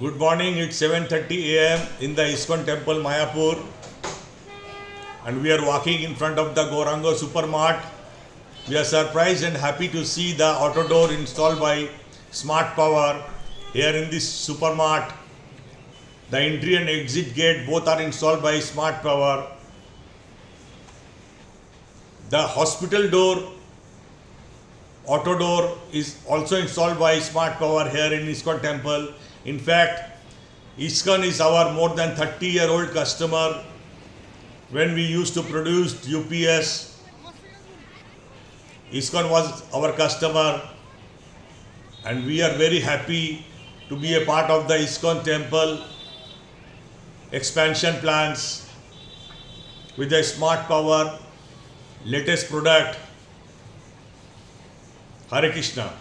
Good morning, it's 7:30 a.m. in the ISKON temple Mayapur, and we are walking in front of the Gorango Supermart. We are surprised and happy to see the auto door installed by Smartpower here in this Supermart. The entry and exit gate both are installed by Smartpower. The hospital door auto door is also installed by Smartpower here in ISKON temple. In fact, ISKON is our more than 30-year-old customer. When we used to produce UPS, ISKON was our customer, and we are very happy to be a part of the ISKON temple expansion plans with the Smartpower latest product. Hare Krishna.